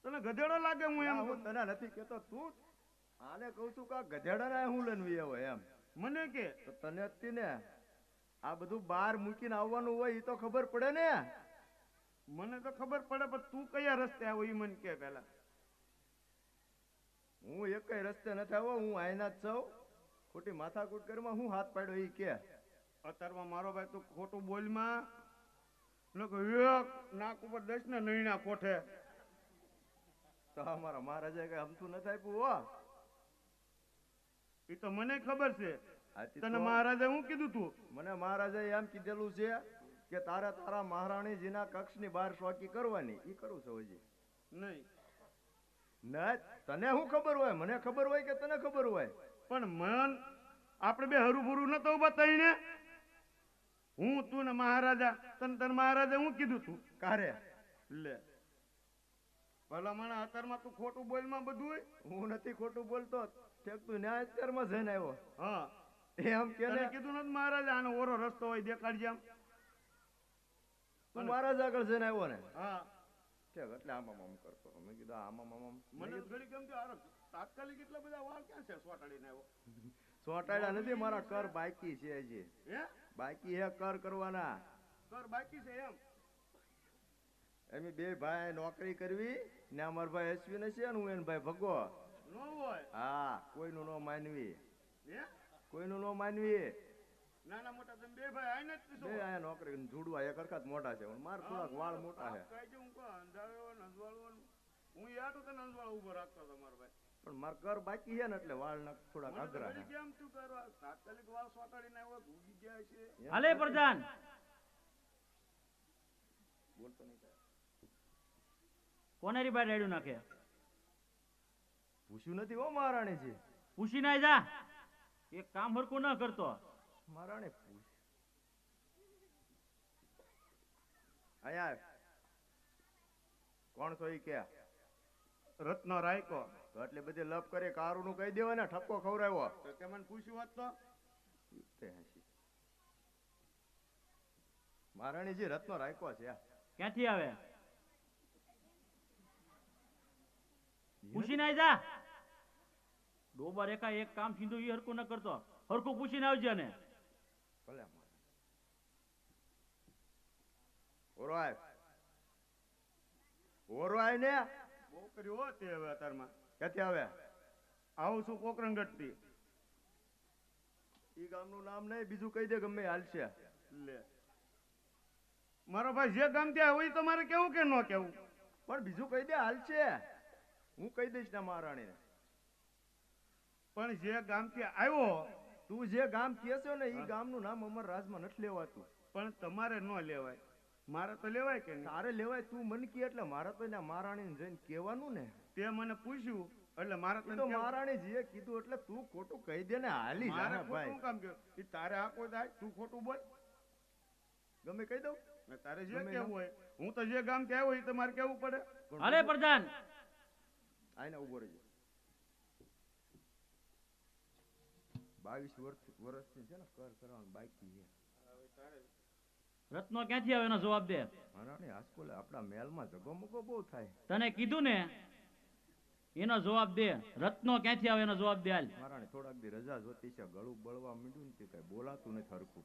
તને ગધેડો લાગે? હું એમ તને નથી કેતો, તું આને કહું છું કે ગધેડા ને હું લઈને વહી આવ્યો એમ. મને કે તો તને જ ને આ બધું બહાર મૂકીને આવવાનું હોય એ તો ખબર પડે ને. મને તો ખબર પડે, પણ તું કયા રસ્તે આવ્યો એ મને કે પેલા. હું એક રસ્તે નથી આવ્યો, હું આઈના જ છું. ખોટી માથાકૂટ કરવામાં હું હાથ પાડ્યો એ કે. અત્યારમાં મારો ભાઈ તું ખોટું બોલમાં નાક ઉપર 10 ને નૈણા કોઠે તો અમારા મહારાજે કઈ અમતું નથી આપ્યું હો. એ તો મને ખબર છે. તને મહારાજે હું કીધું તું? મને મહારાજે એમ કીધેલું છે કે તારે તારા મહારાણીજીના કક્ષની બહાર શોકી કરવાની. ઈ કરું છું હજી નહીં. ના તને શું ખબર હોય? મને ખબર હોય કે તને ખબર હોય? પણ મન આપણે બે હરુભરું નતો ઉભા તઈને. હું તું ને મહારાજા, તને મહારાજે હું કીધું તું? કારે લે ભલા માણા અત્યારમાં તું ખોટું બોલમાં બધું. હું નથી ખોટું બોલતો, તું ન્યાય અત્યારમાં જઈને આવ્યો. હા એમ કે કીધું નથી મહારાજા આનો ઓરો રસ્તો હોય દેખાડજે આમ. તું મહારાજ આગળ જઈને આવ્યો ને? હા ઠીક. એટલે આમાં આમ કરતો મેં કીધું આમાં આમ. મને ઘડી કેમ થયું તાત્કાલિક એટલા બધા વાળ ક્યાં છે? સોટાડીને આવ્યો. સોટાડ્યા નથી, મારા કર બાકી છે હજી. હે બાકી હે કર કરવાના? કર બાકી છે એમ? એમ બે ભાઈ નોકરી કરવી ને અમારા ભાઈ અશ્વિન છે ને હું એને ભાઈ ભગો નો હોય. હા કોઈનું નો માનવી, કોઈનું નો માનવી. નાના મોટા તમે બે ભાઈ આઈને જ બે આયા નોકરી જોડવા એક હરખત મોટા છે. માર થોડાક વાળ મોટા છે. કઈ જે હું કો અંધારો નંદવાળો હું યાર તને નંદવાળો ઉભો રાખતો હતો મારો ભાઈ. પણ માર કર બાકી છે ને એટલે વાળ ના થોડાક અઘરા છે. કેમ તું કરવા તાત્કાલિક વાળ સોટાડીને આવ્યો ભૂગી ગયા છે? હાલે પ્રધાન બોલતો નહીં. કોનેરી બાર રેડું નાખે? પૂછ્યું નથી હો મહારાણીજી. પૂછી ના જા, એક કામ હરકું ન કરતો. મહારાણી પૂછ આયા કોણ છો? ઈ કે રત્ન રાયકો. તો એટલે બધી લપ કરે કારું નું કહી દેવાય ને ઠપકો ખવરાવ્યો તો તે મને પૂછ્યું હોત તો. મહારાણીજી રત્ન રાયકો છે. ક્યાંથી આવે? પૂછી ના જા. ડોબર એકા એક કામ સીધું ઈ હરકું ન કરતો. હરકું પૂછીને આવજે ને. ભલે ઓરો આય ઓરો આય ને બહુ કર્યું હો તે. હવે અત્યારમાં ક્યાંથી આવે? આવું છું કોકરંગઢ થી. ઈ ગામનું નામ નહીં, બીજું કહી દે ગમે હાલશે. લે મારો ભાઈ જે ગામ ત્યાં હોય તો મારે કેવું કે ન કેવું? પણ બીજું કહી દે હાલશે. હું કહી દઈશ ને મહારાણીને. પણ જે ગામ થી આવ્યો તું જે ગામ કહે છો ને ઈ ગામનું નામ અમારા રાજમાં નથી લેવાતું. પણ તમારે ન લેવાય, મારે તો લેવાય કે નહીં? તારે લેવાય. તું મને કહે એટલે મારે તો મહારાણીને જઈને કહેવાનું ને. તે મને પૂછ્યું એટલે મારે તો મહારાણી જે કીધું એટલે તું ખોટું કહી દે ને હાલી જા ભાઈ. શું કામ કે તારે આ કોઈ થાય? તું ખોટું બોલ ગમે કહી દઉં. તારે જે કેવું હોય. હું તો જે ગામ કે આવ્યો એ તમારે કેવું પડે. હાલે પ્રધાન આઈને ઉભો રહેજો. 22 વર્ષથી છે ને કર કરવાનું બાકી છે. રત્નો ક્યાંથી આવે એનો જવાબ દે. મહારાણી હાસ્કોલે આપણા મહેલમાં ઝગમગો બહુ થાય. તને કીધું ને એનો જવાબ દે. રત્નો ક્યાંથી આવે એનો જવાબ દે. હાલ મહારાણી થોડાક દી રજા જોતી છે, ગળું બળવા માંડ્યું ને કઈ બોલાતું નથી હરખું.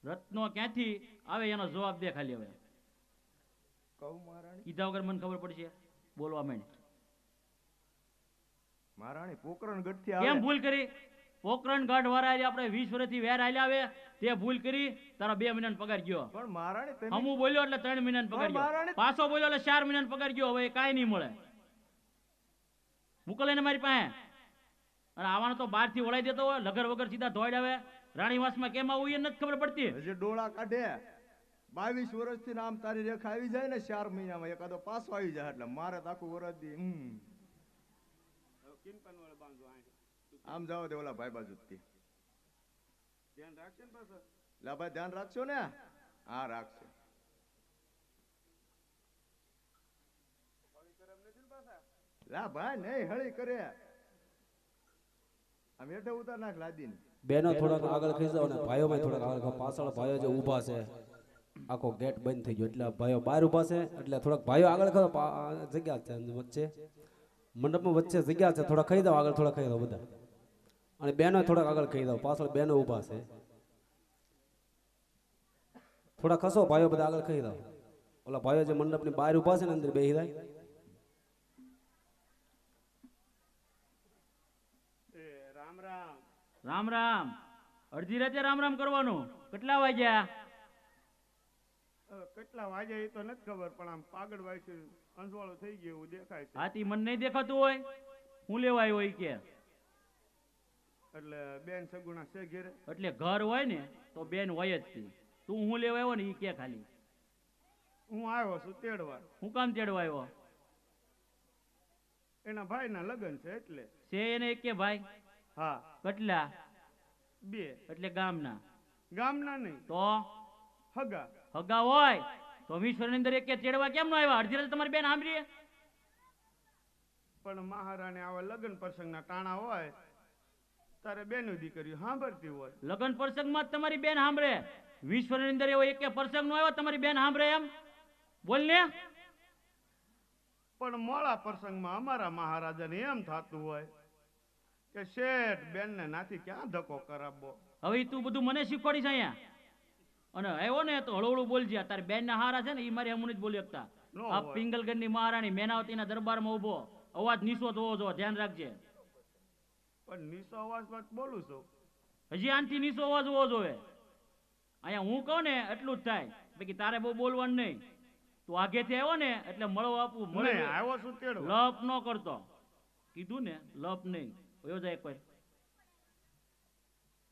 રત્નો ક્યાંથી આવે એનો જવાબ દે ખાલી. હવે કહું મહારાણી? કીધા વગર મને ખબર પડશે. બોલવા માંડ. મહારાણી પોકરણ ગઢથી કેમ આવે. ભૂલ કરી? પોકરણ ગઢ વાળા આપણે 20 વર્ષથી વેર આલ્યા આવે તે ભૂલ કરી. તારા 2 મહિનાનો પગાર ગયો. પણ મહારાણી તમે હમું બોલ્યો એટલે 3 મહિનાનો પગાર પણ ગયો. મહારાણી- પાછો બોલ્યો એટલે 4 મહિનાનો પગાર ગયો. હવે કાંઈ નહીં મળે. મોકલે ને મારી પાસે. અને આવાનો તો બહારથી વળાઈ દેતો હોય લગર વગર સીધા ધોઈડ આવે. રાણીવાસમાં કેમ આવું એ નથી ખબર પડતી. હજી ડોળા કાઢે 22 વર્ષથી આમ તારી રેખા આવી જાય ને 4 મહિનામાં એકાદો પાછો આવી જાય એટલે મારે તો આખું વરસ દી આમ જાવ દે ઓલા ભાઈ બાજુથી ધ્યાન રાખશે ને પાછા. લા ભાઈ ધ્યાન રાખશો ને. હા રાખશે. લા ભાઈ નહીં હળી કરે આમ હેઠે ઉતાર નાખ લાદીને. બેનો થોડાક આગળ ખસી જાવ ને ભાઈઓમાં થોડાક આગળ ખસો. પાછળ ભાઈઓ જે ઊભા છે આખો ગેટ બંધ થઈ ગયો એટલે ભાઈઓ બહાર ઊભા છે એટલે થોડાક ભાઈઓ આગળ ખસો. જગ્યા છે વચ્ચે મંડપમાં વચ્ચે જગ્યા છે. થોડા ખાઈ દો આગળ, થોડા ખાઈ દો બધા. અને બેનો થોડાક આગળ ખાઈ દો. પાછળ બેનો ઊભા છે. થોડા ખસો ભાઈઓ બધા આગળ ખાઈ દો. ઓલા ભાઈઓ જે મંડપની બહાર ઊભા છે ને અંદર બેહી જાય. રામ રામ. રામ રામ. અડધી રાતે રામ રામ કરવાનું. કેટલા વાગ્યા? કેટલા વાગ્યા એ તો નથી ખબર પણ આમ પાગળ વાયસી અંજવાળું થઈ ગયું એવું દેખાય છે. હાથી મને નહીં દેખાતું હોય. હું લેવા આવ્યો હોય કે એટલે બેન સગુણા છે ઘેરે. એટલે ઘર હોય ને તો બેન હોય જ તી. તું હું લેવા આવ્યો ને એ કે ખાલી. હું આવ્યો છું તેડવા. હું કામ તેડવા આવ્યો? એના ભાઈના લગ્ન છે એટલે. છે એને એક કે ભાઈ? હા કેટલા? 2. એટલે ગામના? ગામના નહીં તો હગા. હગા હોય તો 20 વર્ષની અંદર એક કે તેડવા કેમ ન આવ્યા? અડધી રાતે તમારી બેન સાંભળીએ. પણ મહારાણી આવા લગ્ન પ્રસંગના ટાણા હોય તારે બેનું દીકરીઓ સાંભળતી હોય. લગ્ન પ્રસંગમાં જ તમારી બેન સાંભળે. 20 વર્ષની અંદર એવો એક પ્રસંગ નો આવ્યો તમારી બેન સાંભળે એમ? બોલ ને. પણ મોળા પ્રસંગમાં અમારા મહારાજાને એમ થતું હોય કે શેઠ બેનને નાથી ક્યાં ધક્કો કરાવવો. હવે તું બધું મને શીખવાડીશ અહીંયા. અને આવ્યો ને તો હળવળું બોલજે. તારી બેન ના હારા છે ને એ મારી હમણાં જ બોલી શકતા. નો આ હોય. પિંગલગઢની મહારાણી મેનાવતીના દરબારમાં ઉભો. અવાજ નીચો થવો જો. ધ્યાન રાખજે. પણ નીચો અવાજમાં જ બોલું છું. હજી આનથી નીચો અવાજ હોવો જોઈએ. અહીંયા હું કહું ને એટલું જ થાય. બાકી તારે બહુ બોલવાનું નહીં. તું આગેથી આવ્યો ને એટલે મળો આપવું મળે. નહીં, આવ્યો છું તેડવા. લપ ન કરતો. કીધું ને લપ નહીં. વયો જા એક વાર.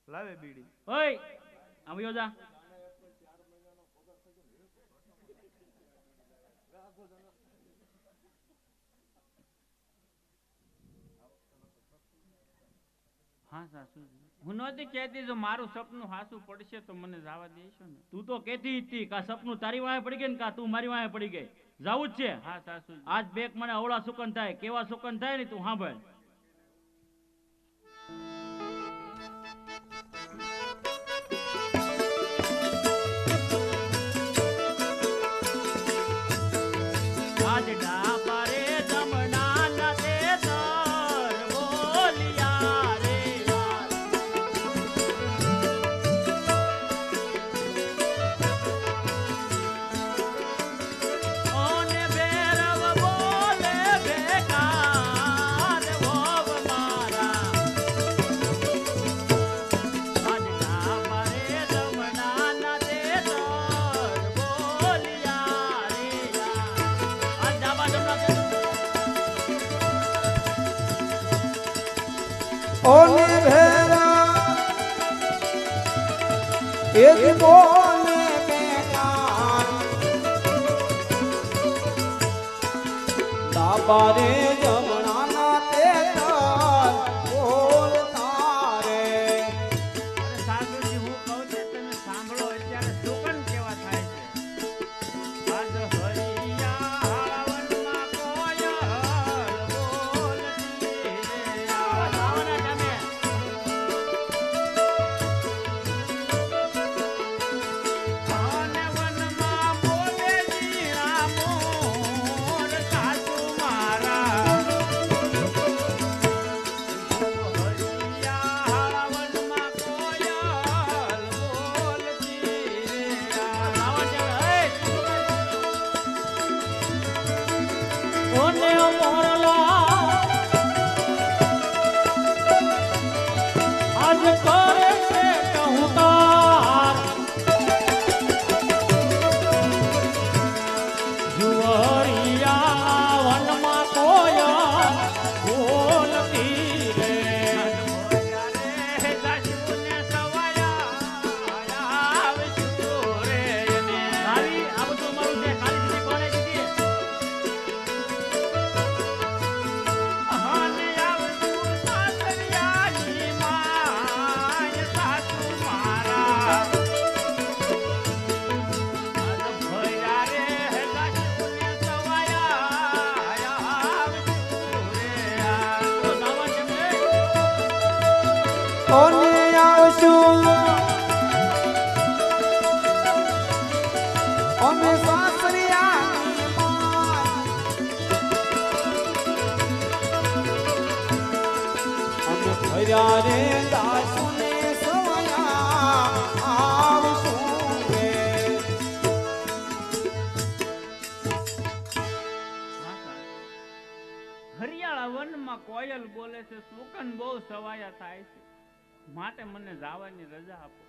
લાવે બીડી. ઓય આમ વયો જા. હા સાસુજી હું નહોતી કહેતી જો મારું સપનું હાસું પડશે તો મને જવા દેશો ને. તું તો કેતી હતી કા સપનું તારી વાહે પડી ગઈ ને કા તું મારી વાહે પડી ગઈ. જાવું જ છે. હા સાસુજી. આજ બેક મને અવળા સુકન થાય. કેવા સુકન થાય ને તું સાંભળ. આજ ડાબા રે જમણા ના તે સર બોલિયા રે યાર. ઓને ભેરવ બોલે બેકાર વોવ મારા. આજ ડાબા રે જમણા ના તે સર બોલિયા રે યાર. આજ ડાબા જમણા તે ઓને ભેરા એક બોલે બેકાર ડાબા રે જમણા ના તે બોલતા રે. અરે સાસુજી હું કહું છું તમે સાંભળો અત્યારે સુકન કેવા થાય છે. આજ હરિયા હાળવનમાં કોયલ બોલતી રે આ. આવવાના તમે. અને વનમાં બોલે જીણા મોર સાસુ મારા. આજ કરે છે કહુતાર જુવરિયા વનમાં કોયા બોલતી રે ખાલી આ બધું મારું છે ખાલી દીધી કોને દીધી કોને આવશું અમે સાસરિયાની માય અમે ભર્યા રે દાસુને સવાયા આવશું રે હરિયાળા વનમાં કોયલ બોલે છે સુકન બહુ સવાયા થાય છે માટે મને જવાની રજા આપો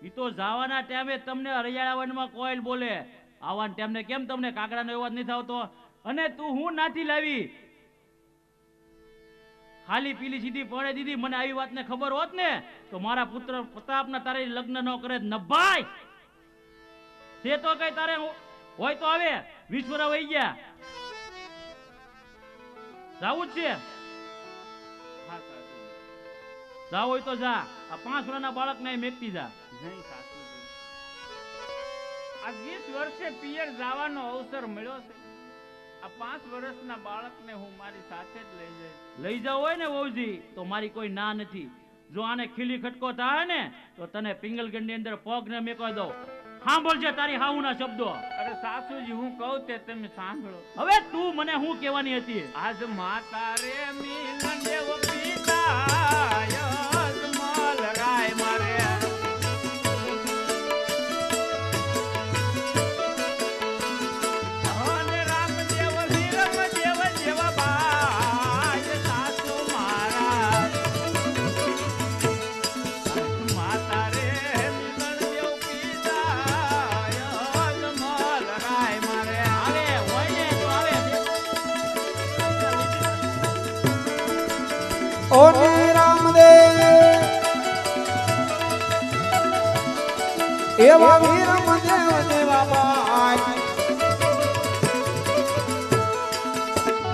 ઈ તો જવાના ટાઈમે તમને હરિયાળા વનમાં કોયલ બોલે આવવાના ટાઈમે કેમ તમને કાગડાનો અવાજ નથી આવતો અને તું હું નાથી લાવી ખાલી પીલી સીધી પડે દીધી મને આવી વાતને ખબર હોત ને તો મારા પુત્ર પ્રતાપના તારે લગ્ન ન કરે નભાઈ તે તો કઈ તારે હોય તો આવે 20 વર્ષ વહી ગયા જાવું જ છે હા સાસુ જા હોય તો જા આ 5 વર્ષના બાળકને મેકતી જા નહીં સાસુજી આ 20 વર્ષે પિયર જવાનો અવસર મળ્યો છે આ 5 વર્ષના બાળકને હું મારી સાથે જ લઈ જઈશ લઈ જાવ હોય ને વહુજી તો મારી કોઈ ના નથી જો આને ખીલી ખટકો થાય ને તો તને પિંગલગઢની અંદર પગ ને મેકવા દો સાંભળજે તારી હાઉના શબ્દો અરે સાસુજી હું કહું તે તમે સાંભળો હવે તું મને શું કહેવાની હતી આજ માતા રે મિલન દેવ પિતા યજમલ રાય મારે અને રામદેવ વીરમ દેવ જેવા બાય સાસુ મારા માતા રે મિલન દેવ પિતા યજમલ રાય મારે આવે હોય ને તો આવે ઓને રામદેવ એવા વીરમ દેવ દેવા બાય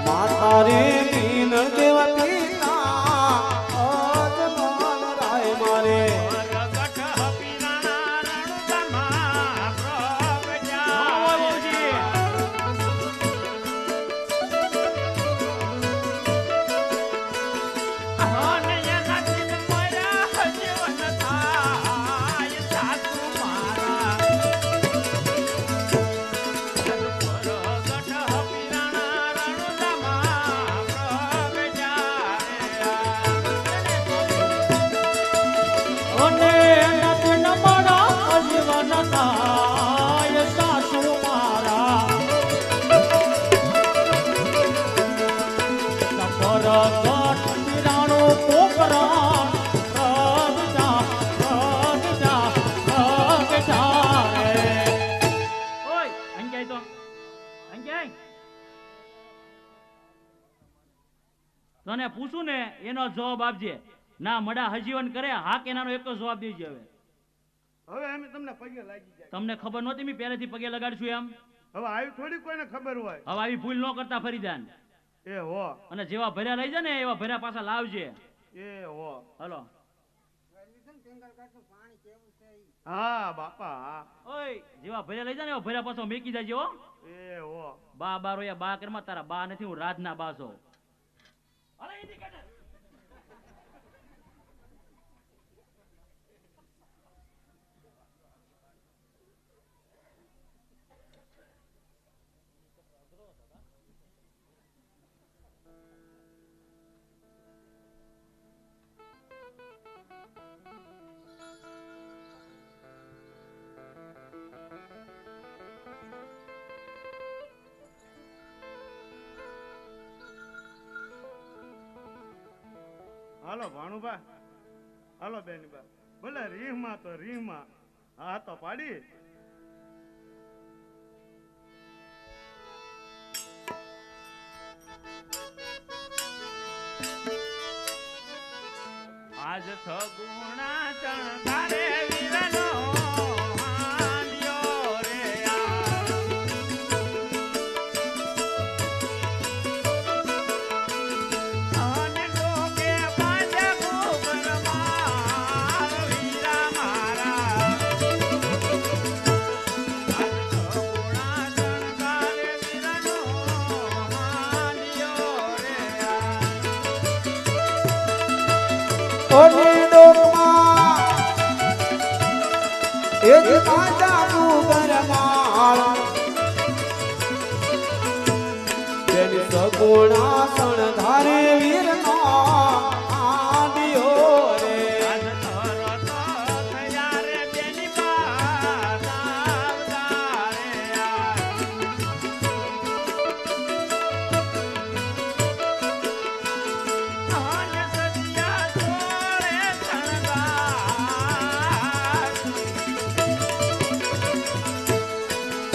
માતા રે દીન દેવ પિતા અજમલ રાય મારે પ્રગટ હપીના રણુતમા પ્રગટ્યા વહુજી અને એના દિન મળ્યા જીવન થાય સાસુ મારા પ્રગટ હપીના રણુતમા પ્રગટ્યા અને નતન મારા જીવન થાય સાસુ મારા સફર ગટ પિરાણો પોકરા રગજા રે ઓય અંજાય તો અંજાય તને પૂછું ને એનો જવાબ આપજે ના મડા હજીવન કરે હા કે નાનો એક જ જવાબ દેજે હવે હવે અમે તમને પગે લાગી જાય તમને ખબર નહોતી મેં પહેલેથી પગે લગાડશું એમ હવે આવી થોડી કોઈને ખબર હોય હવે આવી ભૂલ ન કરતા ફરી જાન એ હો અને જેવા ભર્યા લઈ જા ને એવા ભર્યા પાછા લાવજે એ હો હલો હા બાપા હા ઓય જેવા ભર્યા લઈ જા ને એવા ભર્યા પાછો મેકી જાજે હો એ હો બા બાર રોયા બા કરમાં તારા બા નથી હું રાજના બા છો અરે ઇન્ડિકેટર હાલો ભાણુભા હાલો બેન બા ભલે રીહમાં તો રીહમાં હા તો પાડી આજ સગુણા ચણકારે વીરનો હાંડિયો રે અને ડોકે બાંધે ઘૂઘરમાં વીરા મારા આજ સગુણા ચણકારે વીરનો હાંડિયો રે ઓની ડોકમાં એ જ માતા ડુંગરમાળ તેની સગુણા સણધારે વીરનો આંડિયો રે આજ તરત થયા રે બેની બા સાવધારે આજ સત્યા છોડે શણગાર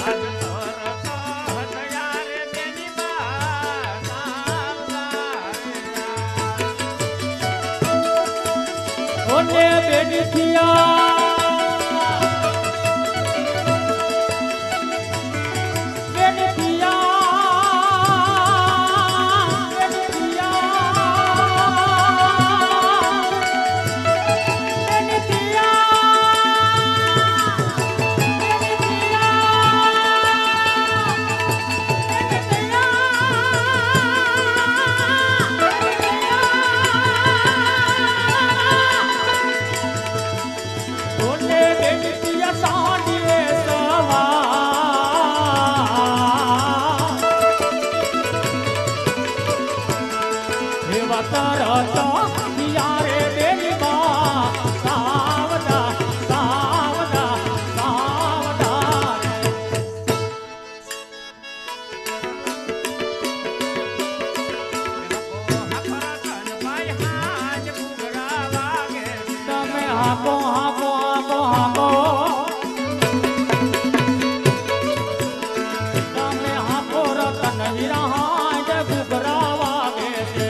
આજ તરત થયા રે બેની બા સાવધારે ઓને બેની થિયા બેની થિયા બેની થિયા બેની ઓને બેની થિયા સાંડીએ સવા એવા તરત યારે બેની બા સાવધા સાવધા સાવધા તમે હાકો હાકો હાકો હાકો તમે હાકો રતન વિરાજ ઘૂઘરા વાગે છે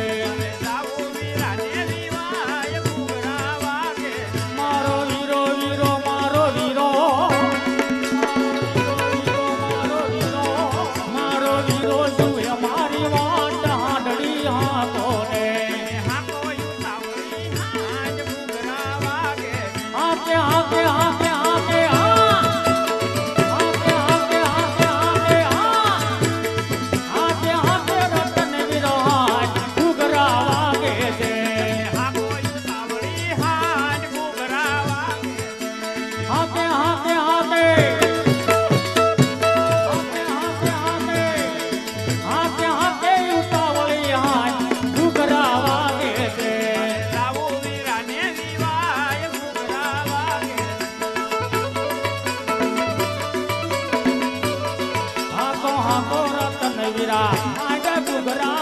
મારો વીરો વીરો મારો વીરો મારો વીરો જુએ મારી વાટ હાંડડી હાકો ને હાકે હાકે હાકે હાકે હા હાકે હાકે હાકે હાકે હા હાકે હાકે રતન વિરાજ ઘૂઘરા વાગે છે હાકે હાકે હાકે હાકે હાકે હાકે હાકે ઉતાવળી હાથ ઘૂઘરા વાગે છે હાકો હાકો રતન વીરા આજ ઘૂઘરા